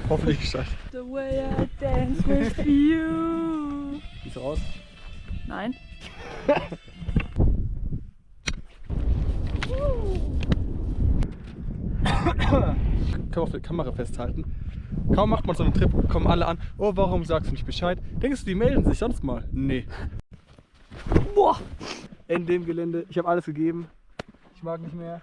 Hoffentlich geschafft. The way I dance with you. Gehst du raus? Nein. Kann man auf der Kamera festhalten. Kaum macht man so einen Trip, kommen alle an. Oh, warum sagst du nicht Bescheid? Denkst du, die melden sich sonst mal? Nee. Boah! In dem Gelände, ich habe alles gegeben. Ich mag nicht mehr.